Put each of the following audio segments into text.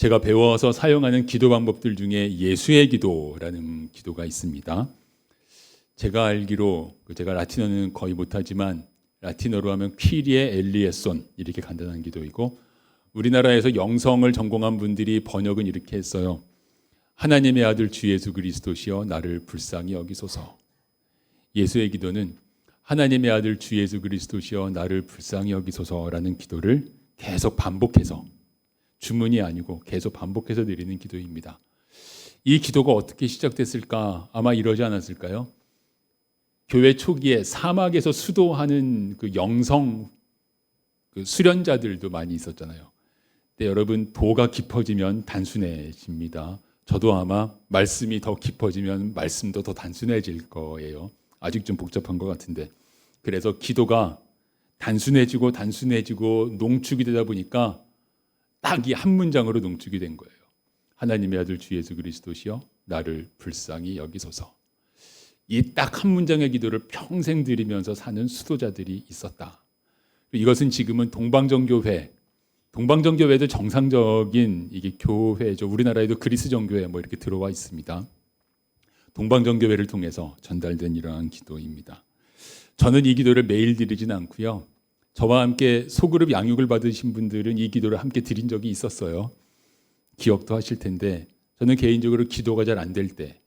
제가 배워서 사용하는 기도 방법들 중에 예수의 기도라는 기도가 있습니다. 제가 알기로 제가 라틴어는 거의 못하지만 라틴어로 하면 퀴리에 엘리에손 이렇게 간단한 기도이고, 우리나라에서 영성을 전공한 분들이 번역은 이렇게 했어요. 하나님의 아들 주 예수 그리스도시여 나를 불쌍히 여기소서. 예수의 기도는 하나님의 아들 주 예수 그리스도시여 나를 불쌍히 여기소서라는 기도를 계속 반복해서, 주문이 아니고 계속 반복해서 드리는 기도입니다. 이 기도가 어떻게 시작됐을까? 아마 이러지 않았을까요? 교회 초기에 사막에서 수도하는 그 영성 수련자들도 많이 있었잖아요. 근데 여러분, 도가 깊어지면 단순해집니다. 저도 아마 말씀이 더 깊어지면 말씀도 더 단순해질 거예요. 아직 좀 복잡한 것 같은데, 그래서 기도가 단순해지고 농축이 되다 보니까 딱 이 한 문장으로 농축이 된 거예요. 하나님의 아들 주 예수 그리스도시여 나를 불쌍히 여기소서. 이 딱 한 문장의 기도를 평생 드리면서 사는 수도자들이 있었다. 이것은 지금은 동방정교회도 정상적인 이게 교회죠. 우리나라에도 그리스정교회 뭐 이렇게 들어와 있습니다. 동방정교회를 통해서 전달된 이러한 기도입니다. 저는 이 기도를 매일 드리진 않고요. 저와 함께 소그룹 양육을 받으신 분들은 이 기도를 함께 드린 적이 있었어요. 기억도 하실 텐데, 저는 개인적으로 기도가 잘 안 될 때,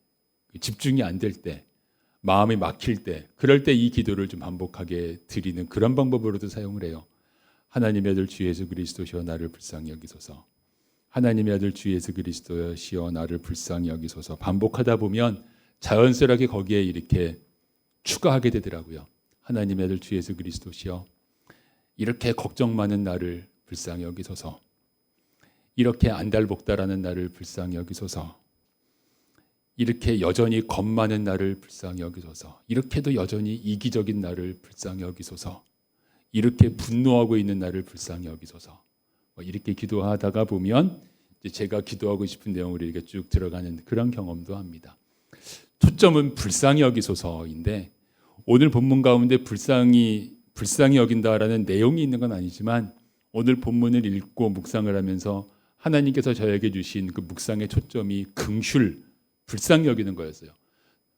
집중이 안 될 때, 마음이 막힐 때, 그럴 때 이 기도를 좀 반복하게 드리는 그런 방법으로도 사용을 해요. 하나님의 아들 주 예수 그리스도시여 나를 불쌍히 여기소서. 하나님의 아들 주 예수 그리스도시여 나를 불쌍히 여기소서. 반복하다 보면 자연스럽게 거기에 이렇게 추가하게 되더라고요. 하나님의 아들 주 예수 그리스도시여 이렇게 걱정 많은 나를 불쌍히 여기소서. 이렇게 안달복달하는 나를 불쌍히 여기소서. 이렇게 여전히 겁 많은 나를 불쌍히 여기소서. 이렇게도 여전히 이기적인 나를 불쌍히 여기소서. 이렇게 분노하고 있는 나를 불쌍히 여기소서. 이렇게 기도하다가 보면 이제 제가 기도하고 싶은 내용으로 이렇게 쭉 들어가는 그런 경험도 합니다. 초점은 불쌍히 여기소서인데, 오늘 본문 가운데 불쌍히 여긴다라는 내용이 있는 건 아니지만, 오늘 본문을 읽고 묵상을 하면서 하나님께서 저에게 주신 그 묵상의 초점이 긍휼, 불쌍히 여기는 거였어요.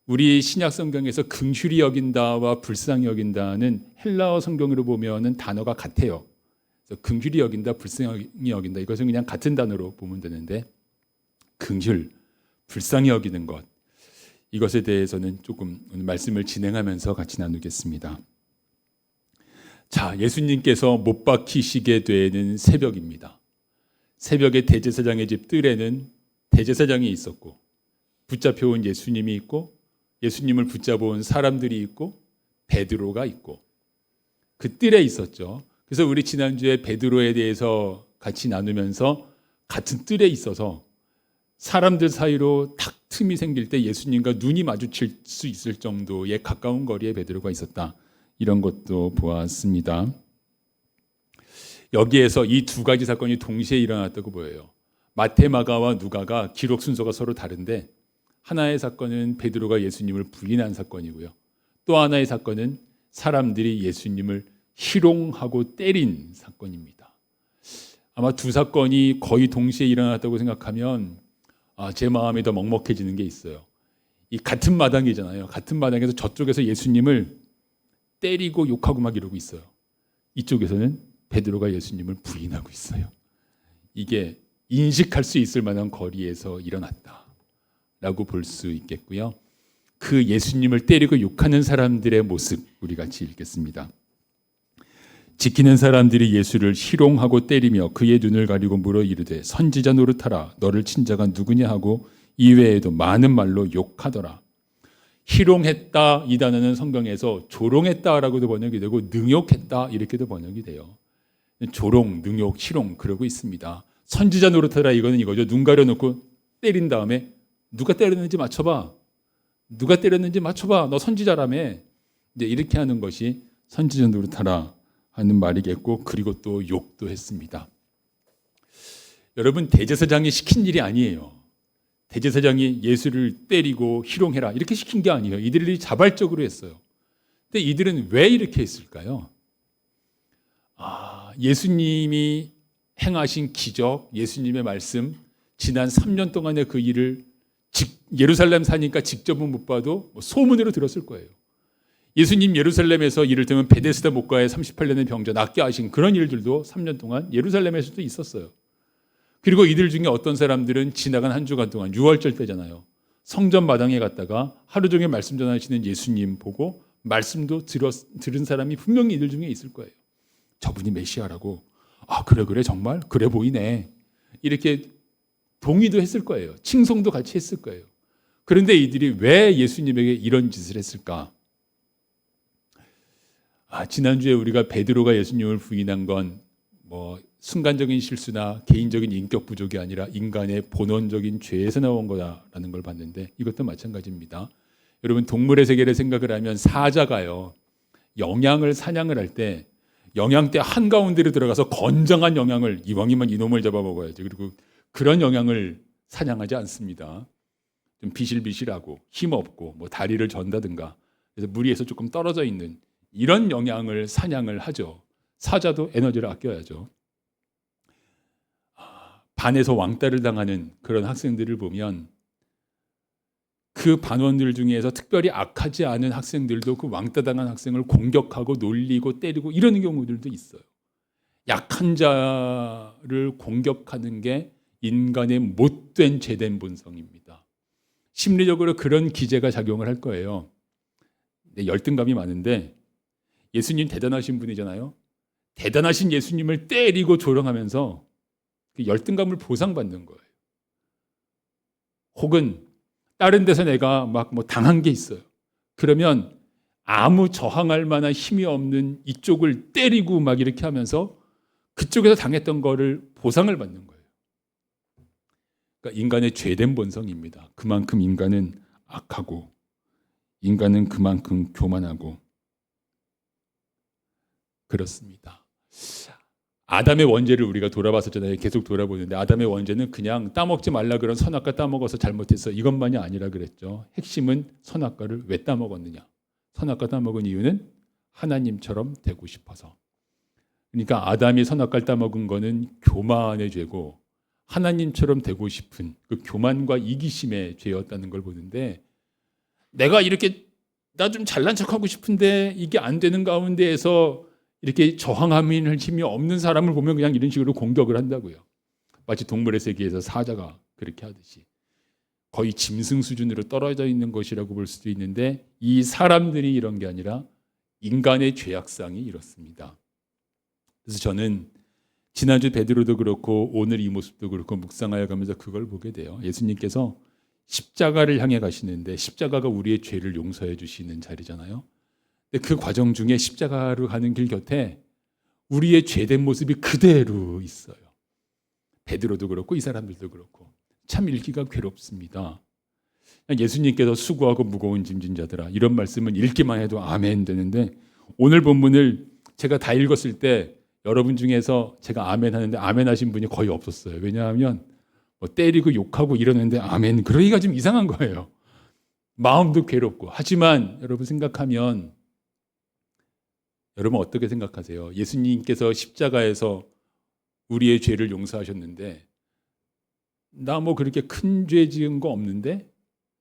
우리 신약 성경에서 긍휼히 여긴다와 불쌍히 여긴다는 헬라어 성경으로 보면은 단어가 같아요. 그래서 긍휼히 여긴다, 불쌍히 여긴다, 이것은 그냥 같은 단어로 보면 되는데, 긍휼, 불쌍히 여기는 것, 이것에 대해서는 조금 오늘 말씀을 진행하면서 같이 나누겠습니다. 자, 예수님께서 못 박히시게 되는 새벽입니다. 새벽에 대제사장의 집 뜰에는 대제사장이 있었고, 붙잡혀온 예수님이 있고, 예수님을 붙잡아온 사람들이 있고, 베드로가 있고, 그 뜰에 있었죠. 그래서 우리 지난주에 베드로에 대해서 같이 나누면서 같은 뜰에 있어서 사람들 사이로 탁 틈이 생길 때 예수님과 눈이 마주칠 수 있을 정도의 가까운 거리에 베드로가 있었다. 이런 것도 보았습니다. 여기에서 이 두 가지 사건이 동시에 일어났다고 보여요. 마태, 마가와 누가가 기록 순서가 서로 다른데, 하나의 사건은 베드로가 예수님을 부인한 사건이고요. 또 하나의 사건은 사람들이 예수님을 희롱하고 때린 사건입니다. 아마 두 사건이 거의 동시에 일어났다고 생각하면 제 마음이 더 먹먹해지는 게 있어요. 이 같은 마당이잖아요. 같은 마당에서 저쪽에서 예수님을 때리고 욕하고 막 이러고 있어요. 이쪽에서는 베드로가 예수님을 부인하고 있어요. 이게 인식할 수 있을 만한 거리에서 일어났다라고 볼 수 있겠고요. 그 예수님을 때리고 욕하는 사람들의 모습 우리 같이 읽겠습니다. 지키는 사람들이 예수를 희롱하고 때리며 그의 눈을 가리고 물어 이르되 선지자 노릇하라 너를 친 자가 누구냐 하고 이외에도 많은 말로 욕하더라. 희롱했다 이 단어는 성경에서 조롱했다라고도 번역이 되고 능욕했다 이렇게도 번역이 돼요. 조롱, 능욕, 희롱 그러고 있습니다. 선지자 노릇하라 이거는 이거죠. 눈 가려놓고 때린 다음에 누가 때렸는지 맞춰봐. 누가 때렸는지 맞춰봐. 너 선지자라며. 이제 이렇게 하는 것이 선지자 노릇하라 하는 말이겠고, 그리고 또 욕도 했습니다. 여러분, 대제사장이 시킨 일이 아니에요. 대제사장이 예수를 때리고 희롱해라 이렇게 시킨 게 아니에요. 이들이 자발적으로 했어요. 근데 이들은 왜 이렇게 했을까요? 예수님이 행하신 기적, 예수님의 말씀, 지난 3년 동안의 그 일을 예루살렘 사니까 직접은 못 봐도 소문으로 들었을 거예요. 예수님 예루살렘에서 이를테면 베데스다 목가의 38년의 병자 낫게 하신 그런 일들도 3년 동안 예루살렘에서도 있었어요. 그리고 이들 중에 어떤 사람들은 지나간 한 주간 동안 6월절 때잖아요. 성전 마당에 갔다가 하루 종일 말씀 전하시는 예수님 보고 말씀도 들은 사람이 분명히 이들 중에 있을 거예요. 저분이 메시아라고. 아, 그래 정말 그래 보이네. 이렇게 동의도 했을 거예요. 칭송도 같이 했을 거예요. 그런데 이들이 왜 예수님에게 이런 짓을 했을까? 지난주에 우리가 베드로가 예수님을 부인한 건 순간적인 실수나 개인적인 인격 부족이 아니라 인간의 본원적인 죄에서 나온 거다라는 걸 봤는데 이것도 마찬가지입니다. 여러분 동물의 세계를 생각을 하면 사자가요. 영양을 사냥을 할 때 영양대 한가운데로 들어가서 건장한 영양을 이왕이면 이놈을 잡아먹어야지. 그리고 그런 영양을 사냥하지 않습니다. 좀 비실비실하고 힘없고 다리를 전다든가 그래서 무리에서 조금 떨어져 있는 이런 영양을 사냥을 하죠. 사자도 에너지를 아껴야죠. 반에서 왕따를 당하는 그런 학생들을 보면 그 반원들 중에서 특별히 악하지 않은 학생들도 그 왕따 당한 학생을 공격하고 놀리고 때리고 이러는 경우들도 있어요. 약한 자를 공격하는 게 인간의 못된 죄된 본성입니다. 심리적으로 그런 기제가 작용을 할 거예요. 열등감이 많은데 예수님 대단하신 분이잖아요. 대단하신 예수님을 때리고 조롱하면서 그 열등감을 보상받는 거예요. 혹은 다른 데서 내가 당한 게 있어요. 그러면 아무 저항할 만한 힘이 없는 이쪽을 때리고 이렇게 하면서 그쪽에서 당했던 거를 보상을 받는 거예요. 그러니까 인간의 죄된 본성입니다. 그만큼 인간은 악하고 인간은 그만큼 교만하고 그렇습니다. 아담의 원죄를 우리가 돌아봤었잖아요. 계속 돌아보는데 아담의 원죄는 그냥 따먹지 말라 그런 선악과 따먹어서 잘못했어. 이것만이 아니라 그랬죠. 핵심은 선악과를 왜 따먹었느냐. 선악과 따먹은 이유는 하나님처럼 되고 싶어서. 그러니까 아담이 선악과를 따먹은 거는 교만의 죄고 하나님처럼 되고 싶은 그 교만과 이기심의 죄였다는 걸 보는데 내가 이렇게 나 좀 잘난 척하고 싶은데 이게 안 되는 가운데에서 이렇게 저항하는 힘이 없는 사람을 보면 그냥 이런 식으로 공격을 한다고요. 마치 동물의 세계에서 사자가 그렇게 하듯이 거의 짐승 수준으로 떨어져 있는 것이라고 볼 수도 있는데 이 사람들이 이런 게 아니라 인간의 죄악상이 이렇습니다. 그래서 저는 지난주 베드로도 그렇고 오늘 이 모습도 그렇고 묵상하여 가면서 그걸 보게 돼요. 예수님께서 십자가를 향해 가시는데 십자가가 우리의 죄를 용서해 주시는 자리잖아요. 근데 그 과정 중에 십자가로 가는 길 곁에 우리의 죄된 모습이 그대로 있어요. 베드로도 그렇고 이 사람들도 그렇고 참 읽기가 괴롭습니다. 예수님께서 수고하고 무거운 짐진 자들아 이런 말씀은 읽기만 해도 아멘 되는데 오늘 본문을 제가 다 읽었을 때 여러분 중에서 제가 아멘 하는데 아멘 하신 분이 거의 없었어요. 왜냐하면 때리고 욕하고 이러는데 아멘 그러기가 좀 이상한 거예요. 마음도 괴롭고 하지만 여러분 생각하면 여러분 어떻게 생각하세요? 예수님께서 십자가에서 우리의 죄를 용서하셨는데 나 그렇게 큰 죄 지은 거 없는데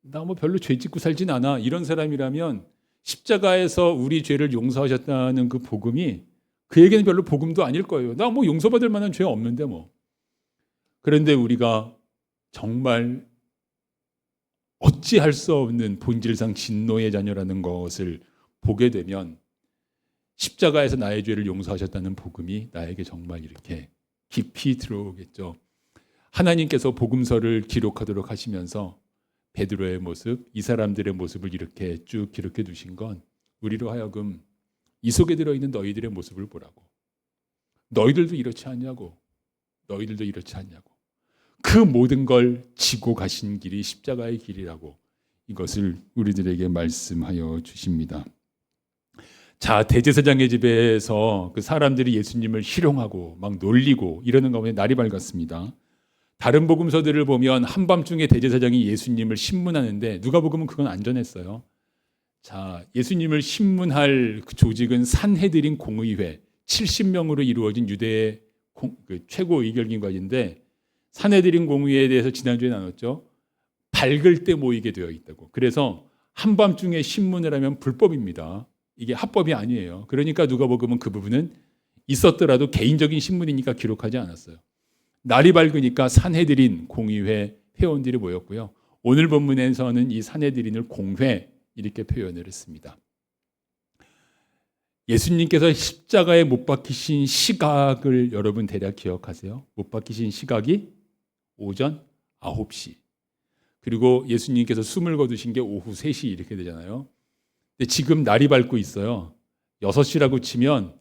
나 별로 죄 짓고 살진 않아 이런 사람이라면 십자가에서 우리 죄를 용서하셨다는 그 복음이 그에게는 별로 복음도 아닐 거예요. 나 용서받을 만한 죄 없는데 그런데 우리가 정말 어찌할 수 없는 본질상 진노의 자녀라는 것을 보게 되면 십자가에서 나의 죄를 용서하셨다는 복음이 나에게 정말 이렇게 깊이 들어오겠죠. 하나님께서 복음서를 기록하도록 하시면서 베드로의 모습, 이 사람들의 모습을 이렇게 쭉 기록해 두신 건 우리로 하여금 이 속에 들어있는 너희들의 모습을 보라고. 너희들도 이렇지 않냐고. 너희들도 이렇지 않냐고. 그 모든 걸 지고 가신 길이 십자가의 길이라고 이것을 우리들에게 말씀하여 주십니다. 자, 대제사장의 집에서 그 사람들이 예수님을 희롱하고 놀리고 이러는 가운데 날이 밝았습니다. 다른 복음서들을 보면 한밤중에 대제사장이 예수님을 신문하는데 누가복음은 그건 안 전했어요. 자, 예수님을 신문할 그 조직은 산헤드린 공의회 70명으로 이루어진 유대의 최고 의결기관인데 사내들인 공의에 대해서 지난주에 나눴죠. 밝을 때 모이게 되어 있다고. 그래서 한밤중에 신문을 하면 불법입니다. 이게 합법이 아니에요. 그러니까 누가복음은 그 부분은 있었더라도 개인적인 신문이니까 기록하지 않았어요. 날이 밝으니까 산헤드린 공의회 회원들이 모였고요. 오늘 본문에서는 이 산헤드린을 공회 이렇게 표현을 했습니다. 예수님께서 십자가에 못 박히신 시각을 여러분 대략 기억하세요? 못 박히신 시각이 오전 9시. 그리고 예수님께서 숨을 거두신 게 오후 3시 이렇게 되잖아요. 근데 지금 날이 밝고 있어요. 6시라고 치면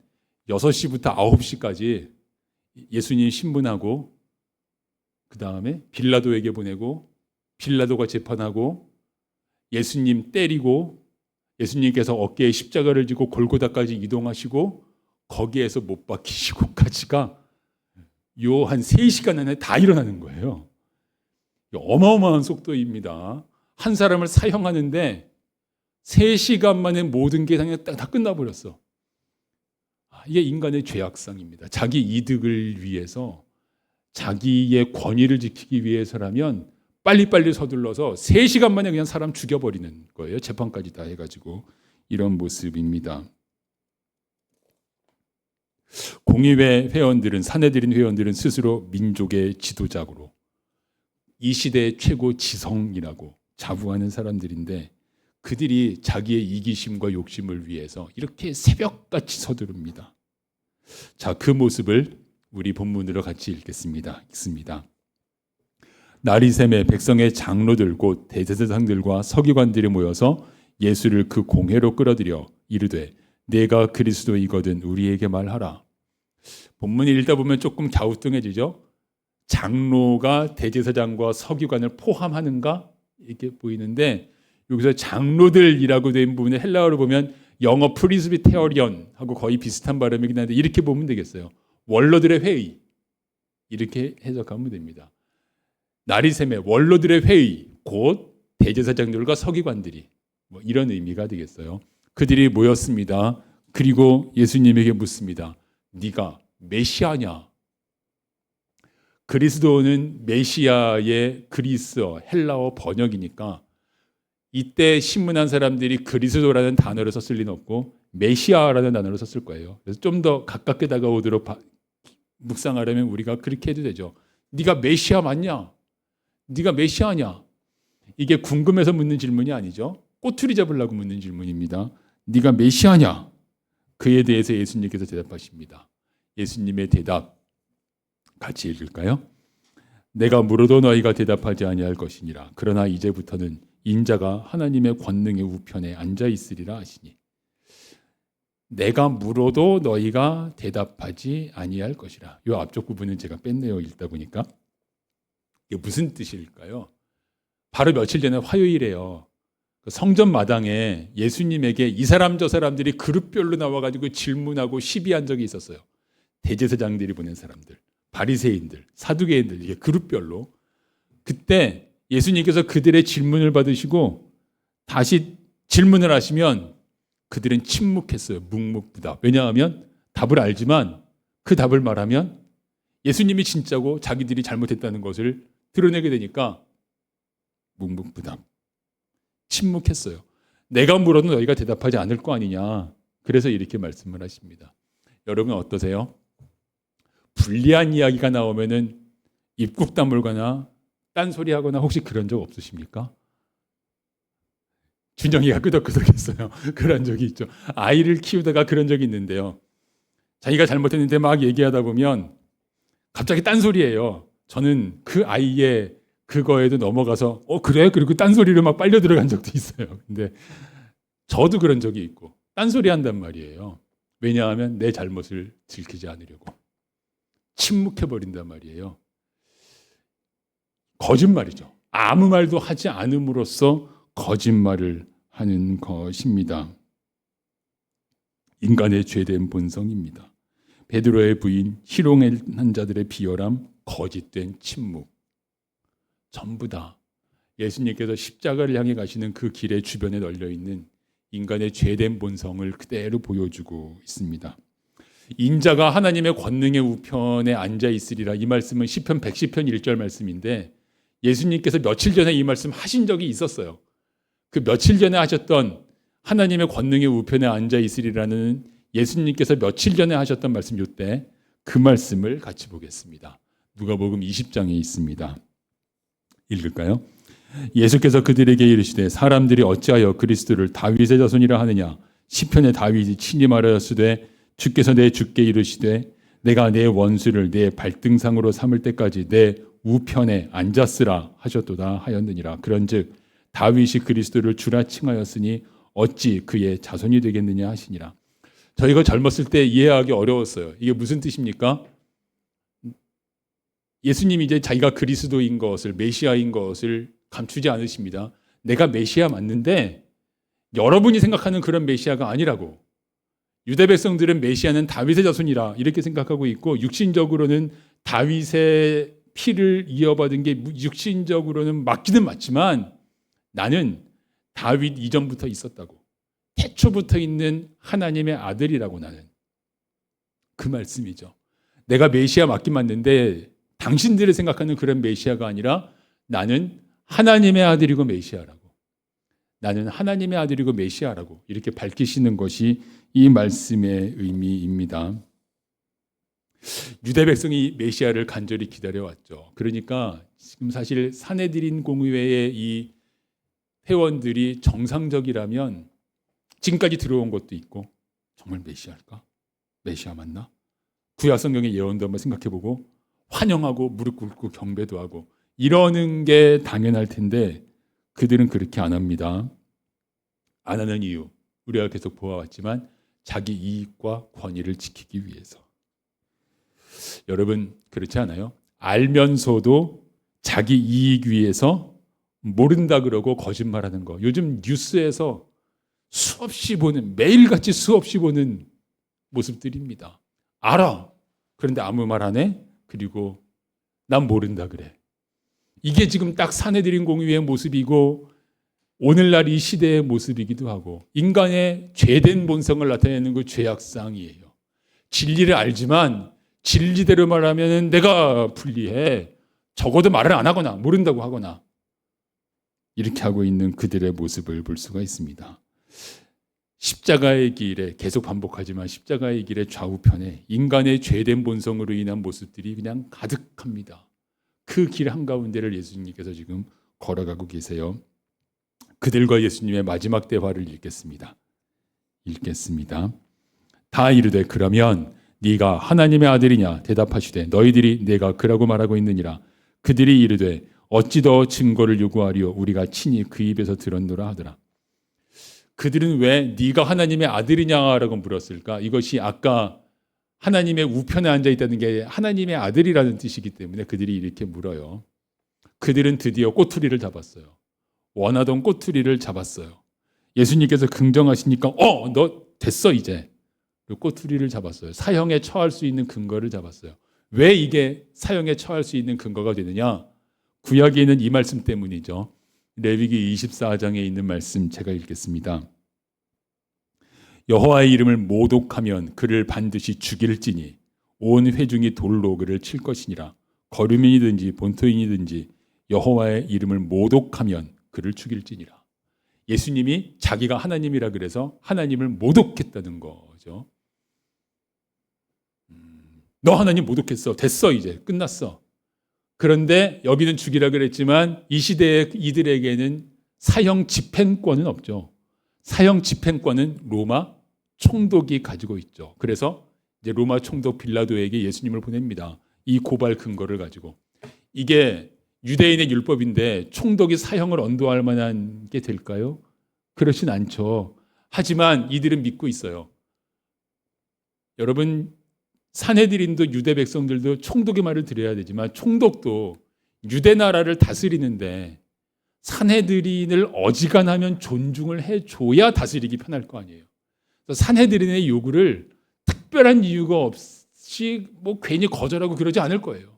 6시부터 9시까지 예수님 신문하고 그 다음에 빌라도에게 보내고 빌라도가 재판하고 예수님 때리고 예수님께서 어깨에 십자가를 지고 골고다까지 이동하시고 거기에서 못 박히시고까지가 요 한 3시간 안에 다 일어나는 거예요. 어마어마한 속도입니다. 한 사람을 사형하는데 3시간 만에 모든 게 그냥 다 끝나버렸어. 이게 인간의 죄악상입니다. 자기 이득을 위해서 자기의 권위를 지키기 위해서라면 빨리빨리 서둘러서 3시간 만에 그냥 사람 죽여버리는 거예요. 재판까지 다 해가지고. 이런 모습입니다. 공의회 회원들은, 사내들인 회원들은 스스로 민족의 지도자로 이 시대의 최고 지성이라고 자부하는 사람들인데 그들이 자기의 이기심과 욕심을 위해서 이렇게 새벽같이 서두릅니다. 자, 그 모습을 우리 본문으로 같이 읽습니다. 날이 새매 백성의 장로들 곧 대제사장들과 서기관들이 모여서 예수를 그 공회로 끌어들여 이르되 내가 그리스도이거든 우리에게 말하라. 본문을 읽다 보면 조금 갸우뚱해지죠. 장로가 대제사장과 서기관을 포함하는가 이렇게 보이는데 여기서 장로들이라고 된 부분에 헬라어로 보면 영어 프리스비테어리언하고 거의 비슷한 발음이긴 한데 이렇게 보면 되겠어요. 원로들의 회의 이렇게 해석하면 됩니다. 날이 새매 원로들의 회의 곧 대제사장들과 서기관들이 이런 의미가 되겠어요. 그들이 모였습니다. 그리고 예수님에게 묻습니다. 네가 메시아냐? 그리스도는 메시아의 그리스어 헬라어 번역이니까 이때 신문한 사람들이 그리스도라는 단어를 썼을 리는 없고 메시아라는 단어를 썼을 거예요. 그래서 좀 더 가깝게 다가오도록 묵상하려면 우리가 그렇게 해도 되죠. 네가 메시아 맞냐? 네가 메시아냐? 이게 궁금해서 묻는 질문이 아니죠. 꼬투리 잡으려고 묻는 질문입니다. 네가 메시아냐? 그에 대해서 예수님께서 대답하십니다. 예수님의 대답 같이 읽을까요? 내가 물어도 너희가 대답하지 아니할 것이니라. 그러나 이제부터는 인자가 하나님의 권능의 우편에 앉아 있으리라 하시니 내가 물어도 너희가 대답하지 아니할 것이라. 이 앞쪽 부분은 제가 뺐네요. 읽다 보니까. 이게 무슨 뜻일까요? 바로 며칠 전에 화요일에요. 성전 마당에 예수님에게 이 사람 저 사람들이 그룹별로 나와가지고 질문하고 시비한 적이 있었어요. 대제사장들이 보낸 사람들, 바리새인들, 사두개인들 이게 그룹별로. 그때 예수님께서 그들의 질문을 받으시고 다시 질문을 하시면 그들은 침묵했어요. 묵묵부답. 왜냐하면 답을 알지만 그 답을 말하면 예수님이 진짜고 자기들이 잘못했다는 것을 드러내게 되니까 묵묵부답. 침묵했어요. 내가 물어도 너희가 대답하지 않을 거 아니냐. 그래서 이렇게 말씀을 하십니다. 여러분 어떠세요? 불리한 이야기가 나오면은 입국 다물거나 딴소리하거나 혹시 그런 적 없으십니까? 준영이가 끄덕끄덕했어요. 그런 적이 있죠. 아이를 키우다가 그런 적이 있는데요. 자기가 잘못했는데 막 얘기하다 보면 갑자기 딴소리예요. 저는 그 아이의 그거에도 넘어가서 그래? 그리고 딴소리를 막 빨려 들어간 적도 있어요. 근데 저도 그런 적이 있고 딴소리 한단 말이에요. 왜냐하면 내 잘못을 들키지 않으려고 침묵해버린단 말이에요. 거짓말이죠. 아무 말도 하지 않음으로써 거짓말을 하는 것입니다. 인간의 죄된 본성입니다. 베드로의 부인 희롱한 자들의 비열함, 거짓된 침묵 전부 다 예수님께서 십자가를 향해 가시는 그 길의 주변에 널려 있는 인간의 죄된 본성을 그대로 보여주고 있습니다. 인자가 하나님의 권능의 우편에 앉아 있으리라. 이 말씀은 시편 110편 1절 말씀인데 예수님께서 며칠 전에 이 말씀 하신 적이 있었어요. 그 며칠 전에 하셨던 하나님의 권능의 우편에 앉아 있으리라는 예수님께서 며칠 전에 하셨던 말씀, 이때 그 말씀을 같이 보겠습니다. 누가복음 20장에 있습니다. 읽을까요? 예수께서 그들에게 이르시되 사람들이 어찌하여 그리스도를 다윗의 자손이라 하느냐. 시편에 다윗이 친히 말하였으되 주께서 내 주께 이르시되 내가 내 원수를 내 발등상으로 삼을 때까지 내 우편에 앉았으라 하셨도다 하였느니라. 그런즉 다윗이 그리스도를 주라 칭하였으니 어찌 그의 자손이 되겠느냐 하시니라. 저희가 젊었을 때 이해하기 어려웠어요. 이게 무슨 뜻입니까? 예수님이 이제 자기가 그리스도인 것을, 메시아인 것을 감추지 않으십니다. 내가 메시아 맞는데 여러분이 생각하는 그런 메시아가 아니라고. 유대 백성들은 메시아는 다윗의 자손이라 이렇게 생각하고 있고, 육신적으로는 다윗의 피를 이어받은 게 육신적으로는 맞기는 맞지만 나는 다윗 이전부터 있었다고. 태초부터 있는 하나님의 아들이라고. 나는 그 말씀이죠. 내가 메시아 맞긴 맞는데 당신들이 생각하는 그런 메시아가 아니라 나는 하나님의 아들이고 메시아라고. 나는 하나님의 아들이고 메시아라고 이렇게 밝히시는 것이 이 말씀의 의미입니다. 유대 백성이 메시아를 간절히 기다려왔죠. 그러니까 지금 사실 산헤드린 공의회의 이 회원들이 정상적이라면 지금까지 들어온 것도 있고, 정말 메시아일까? 메시아 맞나? 구약 성경의 예언도 한번 생각해보고 환영하고 무릎 꿇고 경배도 하고 이러는 게 당연할 텐데 그들은 그렇게 안 합니다. 안 하는 이유, 우리가 계속 보아왔지만 자기 이익과 권위를 지키기 위해서. 여러분 그렇지 않아요? 알면서도 자기 이익 위해서 모른다 그러고 거짓말하는 거. 요즘 뉴스에서 수없이 보는, 매일같이 수없이 보는 모습들입니다. 알아. 그런데 아무 말 안 해. 그리고 난 모른다 그래. 이게 지금 딱 산헤드린 공의회의 모습이고 오늘날 이 시대의 모습이기도 하고, 인간의 죄된 본성을 나타내는 그 죄악상이에요. 진리를 알지만 진리대로 말하면 내가 불리해. 적어도 말을 안 하거나 모른다고 하거나 이렇게 하고 있는 그들의 모습을 볼 수가 있습니다. 십자가의 길에, 계속 반복하지만 십자가의 길의 좌우편에 인간의 죄된 본성으로 인한 모습들이 그냥 가득합니다. 그 길 한가운데를 예수님께서 지금 걸어가고 계세요. 그들과 예수님의 마지막 대화를 읽겠습니다. 다 이르되 그러면 네가 하나님의 아들이냐 대답하시되 너희들이 내가 그라고 말하고 있느니라. 그들이 이르되 어찌 더 증거를 요구하리요 우리가 친히 그 입에서 들었노라 하더라. 그들은 왜 네가 하나님의 아들이냐라고 물었을까? 이것이 아까 하나님의 우편에 앉아 있다는 게 하나님의 아들이라는 뜻이기 때문에 그들이 이렇게 물어요. 그들은 드디어 꼬투리를 잡았어요. 원하던 꼬투리를 잡았어요. 예수님께서 긍정하시니까 너 됐어 이제. 꼬투리를 잡았어요. 사형에 처할 수 있는 근거를 잡았어요. 왜 이게 사형에 처할 수 있는 근거가 되느냐? 구약에 있는 이 말씀 때문이죠. 레위기 24장에 있는 말씀 제가 읽겠습니다. 여호와의 이름을 모독하면 그를 반드시 죽일지니 온 회중이 돌로 그를 칠 것이니라. 거류민이든지 본토인이든지 여호와의 이름을 모독하면 그를 죽일지니라. 예수님이 자기가 하나님이라 그래서 하나님을 모독했다는 거죠. 너 하나님 모독했어. 됐어 이제 끝났어. 그런데 여기는 죽이라 그랬지만 이 시대의 이들에게는 사형 집행권은 없죠. 사형 집행권은 로마 총독이 가지고 있죠. 그래서 이제 로마 총독 빌라도에게 예수님을 보냅니다. 이 고발 근거를 가지고. 이게 유대인의 율법인데 총독이 사형을 언도할 만한 게 될까요? 그렇진 않죠. 하지만 이들은 믿고 있어요. 여러분 산헤드린도 유대 백성들도 총독의 말을 들어야 되지만 총독도 유대 나라를 다스리는데 산헤드린을 어지간하면 존중을 해줘야 다스리기 편할 거 아니에요. 산헤드린의 요구를 특별한 이유가 없이 괜히 거절하고 그러지 않을 거예요.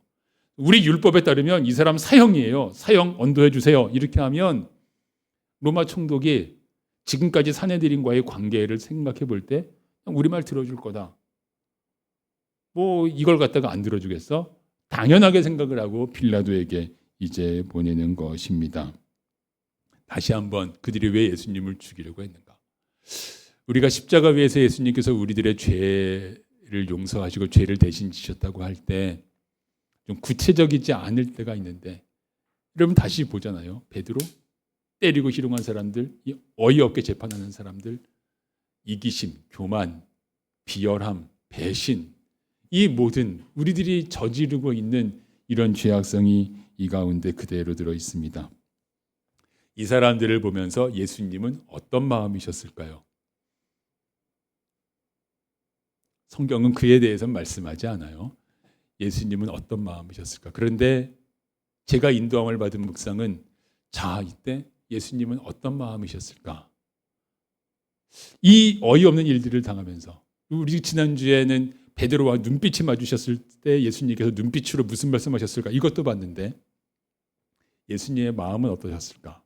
우리 율법에 따르면 이 사람 사형이에요. 사형 언도해 주세요. 이렇게 하면 로마 총독이 지금까지 산헤드린과의 관계를 생각해 볼 때 우리 말 들어줄 거다. 이걸 갖다가 안 들어주겠어? 당연하게 생각을 하고 빌라도에게 이제 보내는 것입니다. 다시 한번 그들이 왜 예수님을 죽이려고 했는가? 우리가 십자가 위에서 예수님께서 우리들의 죄를 용서하시고 죄를 대신 지셨다고 할 때 좀 구체적이지 않을 때가 있는데, 여러분 다시 보잖아요. 베드로 때리고 희롱한 사람들, 어이없게 재판하는 사람들, 이기심, 교만, 비열함, 배신, 이 모든 우리들이 저지르고 있는 이런 죄악성이 이 가운데 그대로 들어 있습니다. 이 사람들을 보면서 예수님은 어떤 마음이셨을까요? 성경은 그에 대해서 말씀하지 않아요. 예수님은 어떤 마음이셨을까? 그런데 제가 인도함을 받은 묵상은, 자, 이때 예수님은 어떤 마음이셨을까? 이 어이없는 일들을 당하면서, 우리 지난주에는 베드로와 눈빛이 마주셨을 때 예수님께서 눈빛으로 무슨 말씀하셨을까? 이것도 봤는데 예수님의 마음은 어떠셨을까?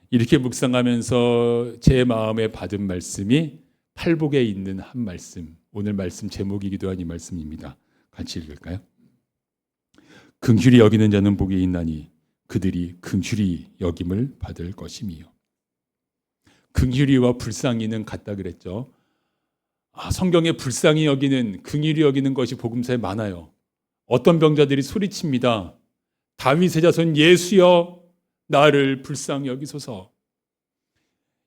이렇게 묵상하면서 제 마음에 받은 말씀이 팔복에 있는 한 말씀, 오늘 말씀 제목이기도 한 이 말씀입니다. 같이 읽을까요? 긍휼히 여기는 자는 복이 있나니 그들이 긍휼히 여김을 받을 것임이요. 긍휼히와 불쌍히는 같다 그랬죠. 성경에 불쌍히 여기는, 긍휼히 여기는 것이 복음서에 많아요. 어떤 병자들이 소리칩니다. 다윗의 자손 예수여 나를 불쌍히 여기소서.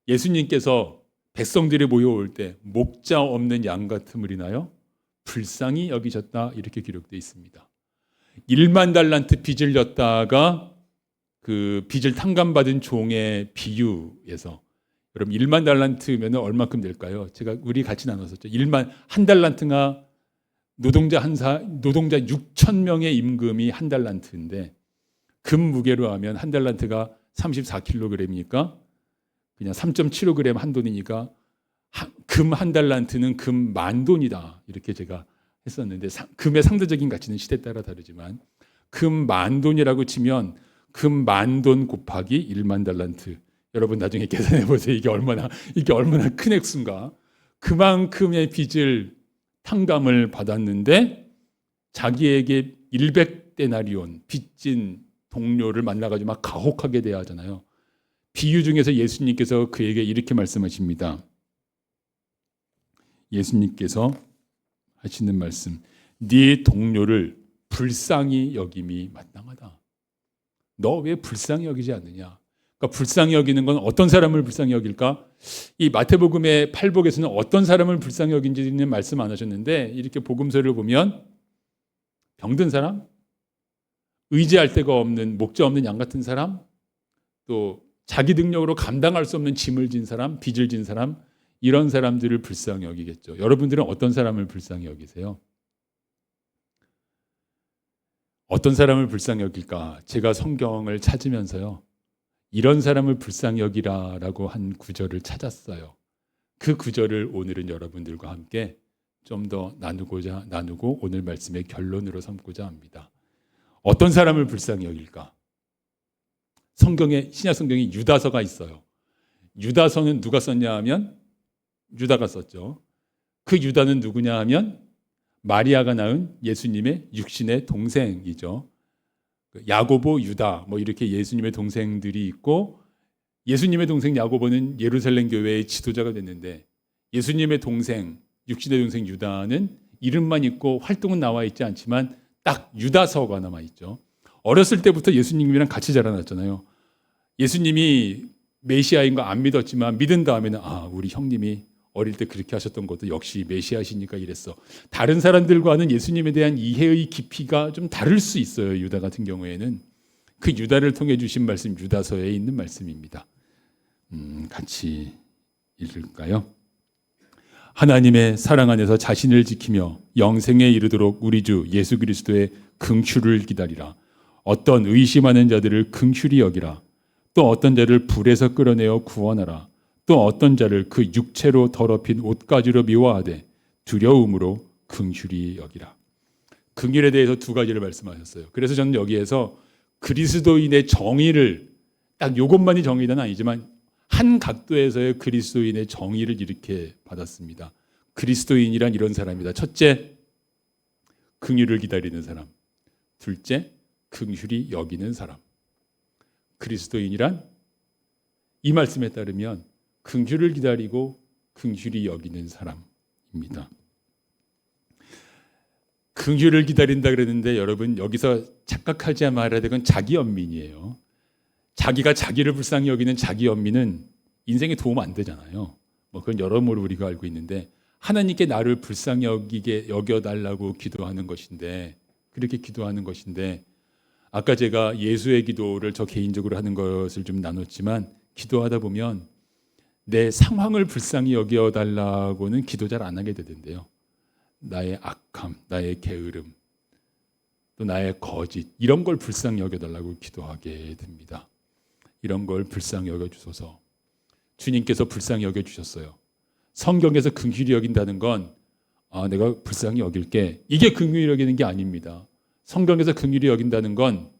예수님께서 백성들이 모여올 때 목자 없는 양 같음을이나요? 불쌍히 여기셨다, 이렇게 기록되어 있습니다. 1만 달란트 빚을 졌다가 그 빚을 탕감받은 종의 비유에서, 여러분 1만 달란트면 얼마큼 될까요? 우리 같이 나눴었죠. 한 달란트가 노동자 6천 명의 임금이 한 달란트인데, 금 무게로 하면 한 달란트가 34kg이니까 그냥 3.75g 한 돈이니까 금 한 달란트는 금 만 돈이다, 이렇게 제가 했었는데, 금의 상대적인 가치는 시대에 따라 다르지만 금 만 돈이라고 치면 금 만 돈 곱하기 1만 달란트, 여러분 나중에 계산해 보세요. 이게 얼마나 큰 액수인가. 그만큼의 빚을 탕감을 받았는데 자기에게 100데나리온 빚진 동료를 만나가지고 막 가혹하게 대하잖아요. 비유 중에서 예수님께서 그에게 이렇게 말씀하십니다. 예수님께서 하시는 말씀, 네 동료를 불쌍히 여김이 마땅하다. 너 왜 불쌍히 여기지 않느냐? 그러니까 불쌍히 여기는 건 어떤 사람을 불쌍히 여길까? 이 마태복음의 팔복에서는 어떤 사람을 불쌍히 여긴지는 말씀 안 하셨는데, 이렇게 복음서를 보면 병든 사람, 의지할 데가 없는 목자 없는 양 같은 사람, 또 자기 능력으로 감당할 수 없는 짐을 진 사람, 빚을 진 사람, 이런 사람들을 불쌍히 여기겠죠. 여러분들은 어떤 사람을 불쌍히 여기세요? 어떤 사람을 불쌍히 여길까? 제가 성경을 찾으면서요, 이런 사람을 불쌍히 여기라라고 한 구절을 찾았어요. 그 구절을 오늘은 여러분들과 함께 좀 더 나누고 오늘 말씀의 결론으로 삼고자 합니다. 어떤 사람을 불쌍히 여길까? 신약 성경에 유다서가 있어요. 유다서는 누가 썼냐 하면 유다가 썼죠. 그 유다는 누구냐 하면 마리아가 낳은 예수님의 육신의 동생이죠. 야고보, 유다, 이렇게 예수님의 동생들이 있고, 예수님의 동생 야고보는 예루살렘 교회의 지도자가 됐는데, 예수님의 동생, 육신의 동생 유다는 이름만 있고 활동은 나와 있지 않지만 딱 유다서가 남아 있죠. 어렸을 때부터 예수님이랑 같이 자라났잖아요. 예수님이 메시아인 거 안 믿었지만 믿은 다음에는 우리 형님이 어릴 때 그렇게 하셨던 것도 역시 메시아시니까 이랬어. 다른 사람들과는 예수님에 대한 이해의 깊이가 좀 다를 수 있어요. 유다 같은 경우에는. 그 유다를 통해 주신 말씀, 유다서에 있는 말씀입니다. 같이 읽을까요? 하나님의 사랑 안에서 자신을 지키며 영생에 이르도록 우리 주 예수 그리스도의 긍휼을 기다리라. 어떤 의심하는 자들을 긍휼히 여기라. 또 어떤 자를 불에서 끌어내어 구원하라. 또 어떤 자를 그 육체로 더럽힌 옷가지로 미워하되 두려움으로 긍휼히 여기라. 긍휼에 대해서 두 가지를 말씀하셨어요. 그래서 저는 여기에서 그리스도인의 정의를, 딱 이것만이 정의는 아니지만 한 각도에서의 그리스도인의 정의를 이렇게 받았습니다. 그리스도인이란 이런 사람이다. 첫째, 긍휼을 기다리는 사람. 둘째, 긍휼히 여기는 사람. 그리스도인이란 이 말씀에 따르면 긍휼을 기다리고 긍휼히 여기는 사람입니다. 긍휼을 기다린다 그랬는데 여러분 여기서 착각하지 말아야 될 건 자기 연민이에요. 자기가 자기를 불쌍히 여기는 자기 연민은 인생에 도움 안 되잖아요. 뭐 그건 여러모로 우리가 알고 있는데 하나님께 나를 불쌍히 여겨달라고 기도하는 것인데 그렇게 기도하는 것인데 아까 제가 예수의 기도를 저 개인적으로 하는 것을 좀 나눴지만 기도하다 보면 내 상황을 불쌍히 여겨달라고는 기도 잘 안 하게 되던데요. 나의 악함, 나의 게으름, 또 나의 거짓 이런 걸 불쌍히 여겨달라고 기도하게 됩니다. 이런 걸 불쌍히 여겨주소서. 주님께서 불쌍히 여겨주셨어요. 성경에서 긍휼히 여긴다는 건 내가 불쌍히 여길게 이게 긍휼히 여기는 게 아닙니다. 성경에서 긍휼히 여긴다는 건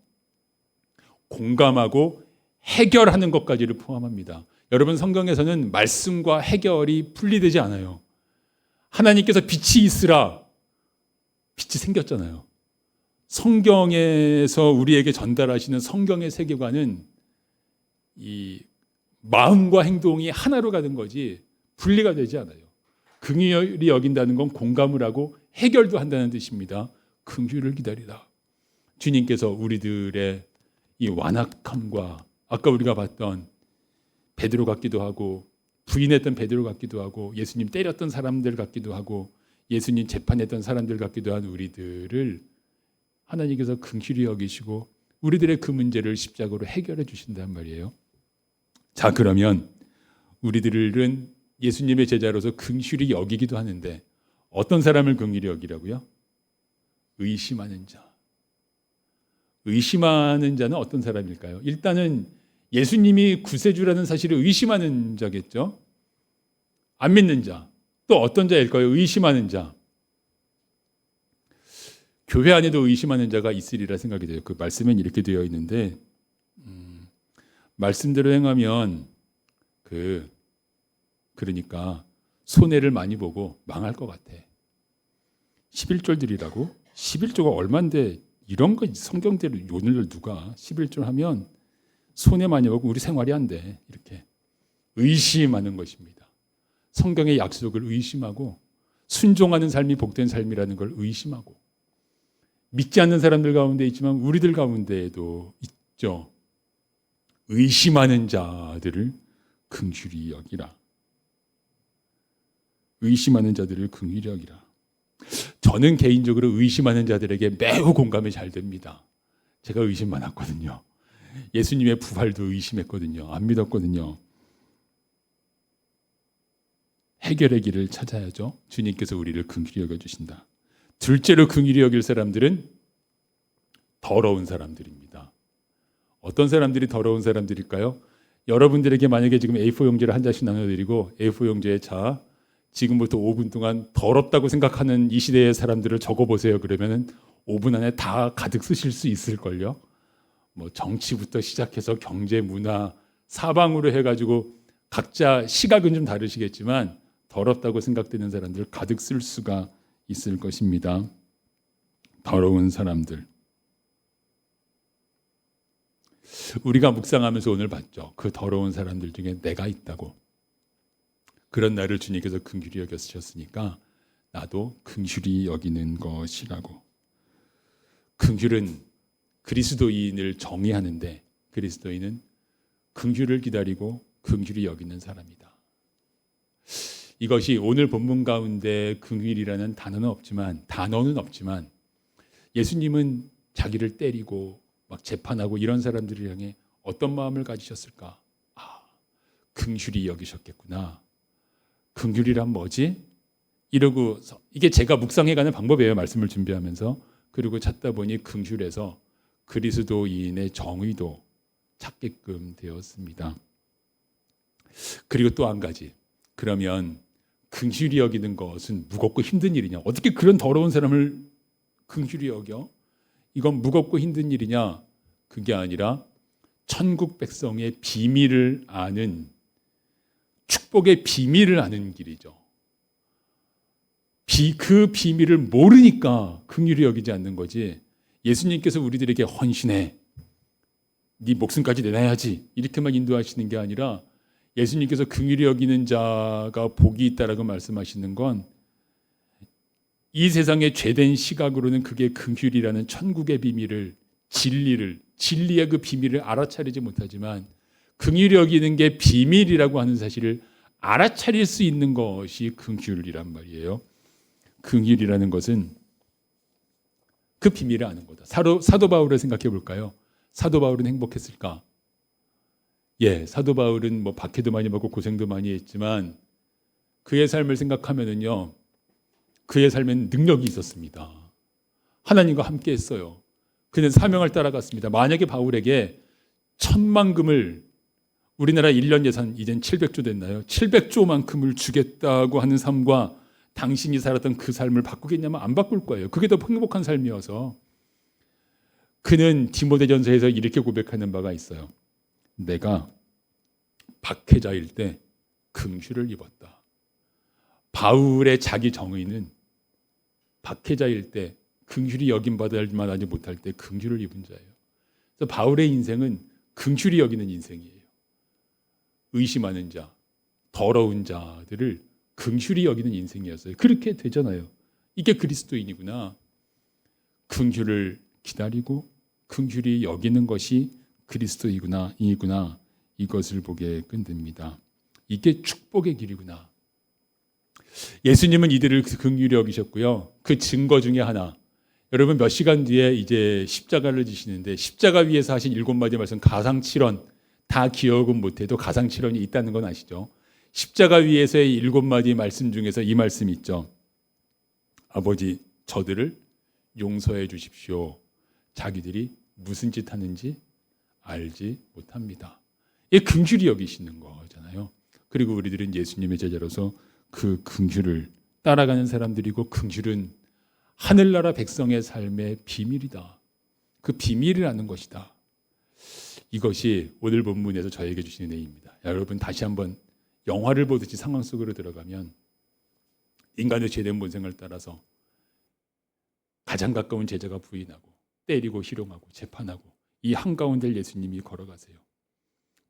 공감하고 해결하는 것까지를 포함합니다. 여러분 성경에서는 말씀과 해결이 분리되지 않아요. 하나님께서 빛이 있으라 빛이 생겼잖아요. 성경에서 우리에게 전달하시는 성경의 세계관은 이 마음과 행동이 하나로 가는 거지 분리가 되지 않아요. 긍휼히 여긴다는 건 공감을 하고 해결도 한다는 뜻입니다. 긍휼을 기다리라. 주님께서 우리들의 이 완악함과 아까 우리가 봤던 베드로 같기도 하고 부인했던 베드로 같기도 하고 예수님 때렸던 사람들 같기도 하고 예수님 재판했던 사람들 같기도 한 우리들을 하나님께서 긍휼히 여기시고 우리들의 그 문제를 십자가로 해결해 주신단 말이에요. 자, 그러면 우리들은 예수님의 제자로서 긍휼히 여기기도 하는데 어떤 사람을 긍휼히 여기라고요? 의심하는 자. 의심하는 자는 어떤 사람일까요? 일단은 예수님이 구세주라는 사실을 의심하는 자겠죠. 안 믿는 자. 또 어떤 자일까요? 의심하는 자. 교회 안에도 의심하는 자가 있으리라 생각이 돼요. 그 말씀엔 이렇게 되어 있는데 말씀대로 행하면 그러니까 손해를 많이 보고 망할 것 같아. 11절 드리라고? 11조가 얼만데 이런 거 성경대로 오늘 누가 11조 하면 손해 많이 보고 우리 생활이 안 돼. 이렇게 의심하는 것입니다. 성경의 약속을 의심하고 순종하는 삶이 복된 삶이라는 걸 의심하고 믿지 않는 사람들 가운데 있지만 우리들 가운데에도 있죠. 의심하는 자들을 긍휼히 여기라. 의심하는 자들을 긍휼히 여기라. 저는 개인적으로 의심하는 자들에게 매우 공감이 잘 됩니다. 제가 의심 많았거든요. 예수님의 부활도 의심했거든요. 안 믿었거든요. 해결의 길을 찾아야죠. 주님께서 우리를 긍휼히 여겨주신다. 둘째로 긍휼히 여길 사람들은 더러운 사람들입니다. 어떤 사람들이 더러운 사람들일까요? 여러분들에게 만약에 지금 A4 용지를 한 장씩 나눠드리고 A4 용지에 자 지금부터 5분 동안 더럽다고 생각하는 이 시대의 사람들을 적어보세요. 그러면 5분 안에 다 가득 쓰실 수 있을걸요. 뭐 정치부터 시작해서 경제, 문화, 사방으로 해가지고 각자 시각은 좀 다르시겠지만 더럽다고 생각되는 사람들 가득 쓸 수가 있을 것입니다. 더러운 사람들. 우리가 묵상하면서 오늘 봤죠. 그 더러운 사람들 중에 내가 있다고. 그런 나를 주님께서 긍휼히 여겨주셨으니까 나도 긍휼히 여기는 것이라고. 긍휼은 그리스도인을 정의하는데 그리스도인은 긍휼을 기다리고 긍휼히 여기는 사람이다. 이것이 오늘 본문 가운데 긍휼이라는 단어는 없지만 예수님은 자기를 때리고 막 재판하고 이런 사람들을 향해 어떤 마음을 가지셨을까? 긍휼히 여기셨겠구나. 긍휼이란 뭐지? 이러고 이게 제가 묵상해가는 방법이에요. 말씀을 준비하면서. 그리고 찾다 보니 긍휼에서 그리스도인의 정의도 찾게끔 되었습니다. 그리고 또 한 가지. 그러면 긍휼히 여기는 것은 무겁고 힘든 일이냐? 어떻게 그런 더러운 사람을 긍휼히 여겨? 이건 무겁고 힘든 일이냐? 그게 아니라 천국 백성의 비밀을 아는 축복의 비밀을 아는 길이죠. 그 비밀을 모르니까 긍휼히 여기지 않는 거지. 예수님께서 우리들에게 헌신해, 네 목숨까지 내놔야지 이렇게만 인도하시는 게 아니라 예수님께서 긍휼히 여기는 자가 복이 있다라고 말씀하시는 건 이 세상의 죄된 시각으로는 그게 긍휼이라는 천국의 비밀을, 진리의 그 비밀을 알아차리지 못하지만 긍휼히 여기는 게 비밀이라고 하는 사실을 알아차릴 수 있는 것이 긍휼이란 말이에요. 긍휼이라는 것은 그 비밀을 아는 거다. 사도 바울을 생각해 볼까요? 사도 바울은 행복했을까? 예, 사도 바울은 뭐 박해도 많이 받고 고생도 많이 했지만 그의 삶을 생각하면은요, 그의 삶엔 능력이 있었습니다. 하나님과 함께 했어요. 그는 사명을 따라갔습니다. 만약에 바울에게 1,000만 금을, 우리나라 1년 예산 이젠 700조 됐나요? 700조만큼을 주겠다고 하는 삶과 당신이 살았던 그 삶을 바꾸겠냐면 안 바꿀 거예요. 그게 더 행복한 삶이어서. 그는 디모데전서에서 이렇게 고백하는 바가 있어요. 내가 박해자일 때 긍휼을 입었다. 바울의 자기 정의는 박해자일 때 긍휼히 여김받을 만하지 못할 때 긍휼을 입은 자예요. 그래서 바울의 인생은 긍휼히 여기는 인생이에요. 의심하는 자, 더러운 자들을 긍휼히 여기는 인생이었어요. 그렇게 되잖아요. 이게 그리스도인이구나. 긍휼을 기다리고 긍휼히 여기는 것이 그리스도이구나, 이것을 보게 끝냅니다. 이게 축복의 길이구나. 예수님은 이들을 긍휼히 여기셨고요. 그 증거 중에 하나, 여러분 몇 시간 뒤에 이제 십자가를 지시는데 십자가 위에서 하신 7마디 말씀, 가상칠언, 다 기억은 못해도 가상칠언이 있다는 건 아시죠? 십자가 위에서의 7마디 말씀 중에서 이 말씀이 있죠. 아버지, 저들을 용서해 주십시오. 자기들이 무슨 짓 하는지 알지 못합니다. 이게 긍휼히 여기시는 거잖아요. 그리고 우리들은 예수님의 제자로서 그 긍휼을 따라가는 사람들이고, 긍휼은 하늘나라 백성의 삶의 비밀이다. 그 비밀을 아는 것이다. 이것이 오늘 본문에서 저에게 주시는 은혜입니다. 여러분 다시 한번 영화를 보듯이 상황 속으로 들어가면 인간의 죄된 본성을 따라서 가장 가까운 제자가 부인하고 때리고 희롱하고 재판하고 이 한가운데 예수님이 걸어가세요.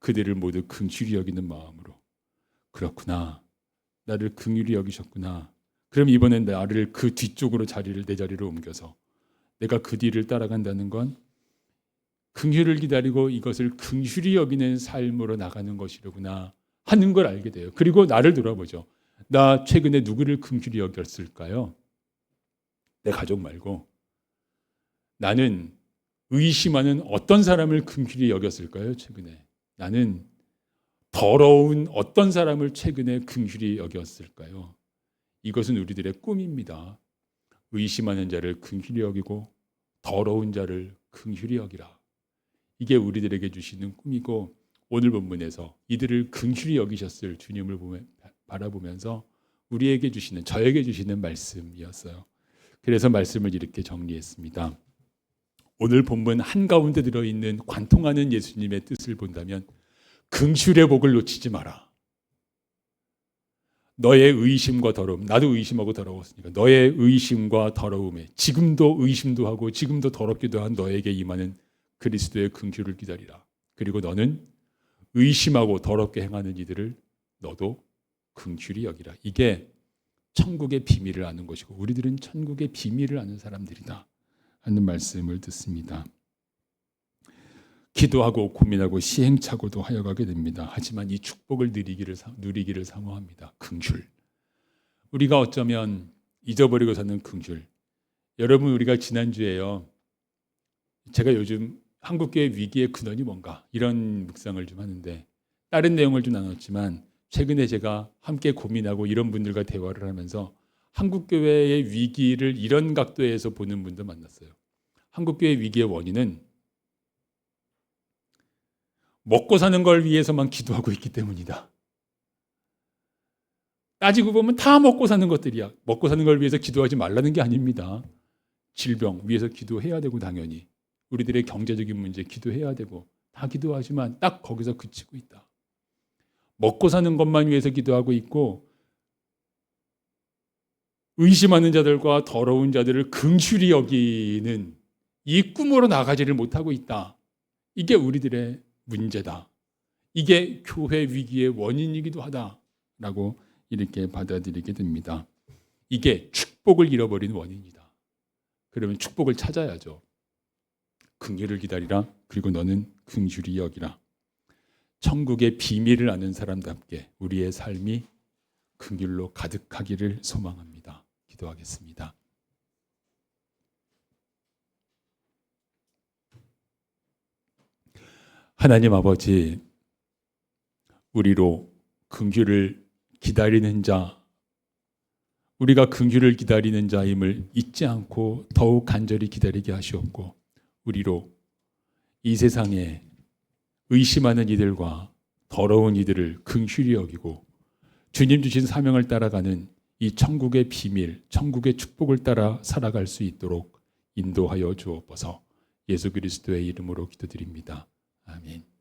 그들을 모두 긍휼히 여기는 마음으로, 그렇구나, 나를 긍휼히 여기셨구나, 그럼 이번엔 나를 그 뒤쪽으로 내 자리로 옮겨서 내가 그 뒤를 따라간다는 건 긍휼을 기다리고 이것을 긍휼히 여기는 삶으로 나가는 것이로구나 하는 걸 알게 돼요. 그리고 나를 돌아보죠. 나 최근에 누구를 긍휼히 여겼을까요? 내 가족 말고 나는 의심하는 어떤 사람을 긍휼히 여겼을까요? 최근에 나는 더러운 어떤 사람을 최근에 긍휼히 여겼을까요? 이것은 우리들의 꿈입니다. 의심하는 자를 긍휼히 여기고 더러운 자를 긍휼히 여기라. 이게 우리들에게 주시는 꿈이고, 오늘 본문에서 이들을 긍휼히 여기셨을 주님을 바라보면서 우리에게 주시는, 저에게 주시는 말씀이었어요. 그래서 말씀을 이렇게 정리했습니다. 오늘 본문 한가운데 들어있는 관통하는 예수님의 뜻을 본다면 긍휼의 복을 놓치지 마라. 너의 의심과 더러움, 나도 의심하고 더러웠으니까 너의 의심과 더러움에 지금도 의심도 하고 지금도 더럽기도 한 너에게 임하는 그리스도의 긍휼을 기다리라. 그리고 너는 의심하고 더럽게 행하는 이들을 너도 긍휼히 여기라. 이게 천국의 비밀을 아는 것이고 우리들은 천국의 비밀을 아는 사람들이다 하는 말씀을 듣습니다. 기도하고 고민하고 시행착오도 하여가게 됩니다. 하지만 이 축복을 누리기를 사모합니다. 긍휼. 우리가 어쩌면 잊어버리고 사는 긍휼. 여러분, 우리가 지난주에요, 제가 요즘 한국교회 위기의 근원이 뭔가 이런 묵상을 좀 하는데 다른 내용을 좀 나눴지만 최근에 제가 함께 고민하고 이런 분들과 대화를 하면서 한국교회의 위기를 이런 각도에서 보는 분도 만났어요. 한국교회 위기의 원인은 먹고 사는 걸 위해서만 기도하고 있기 때문이다. 따지고 보면 다 먹고 사는 것들이야. 먹고 사는 걸 위해서 기도하지 말라는 게 아닙니다. 질병 위해서 기도해야 되고, 당연히 우리들의 경제적인 문제 기도해야 되고 다 기도하지만 딱 거기서 그치고 있다. 먹고 사는 것만 위해서 기도하고 있고 의심하는 자들과 더러운 자들을 긍휼히 여기는 이 꿈으로 나가지를 못하고 있다. 이게 우리들의 문제다. 이게 교회 위기의 원인이기도 하다라고 이렇게 받아들이게 됩니다. 이게 축복을 잃어버린 원인이다. 그러면 축복을 찾아야죠. 긍휼을 기다리라. 그리고 너는 긍휼히 여기라. 천국의 비밀을 아는 사람답게 우리의 삶이 긍휼로 가득하기를 소망합니다. 기도하겠습니다. 하나님 아버지, 우리로 긍휼을 기다리는 자, 우리가 긍휼을 기다리는 자임을 잊지 않고 더욱 간절히 기다리게 하시옵고, 우리로 이 세상에 의심하는 이들과 더러운 이들을 긍휼히 여기고 주님 주신 사명을 따라가는 이 천국의 비밀, 천국의 축복을 따라 살아갈 수 있도록 인도하여 주옵소서. 예수 그리스도의 이름으로 기도드립니다. 아멘.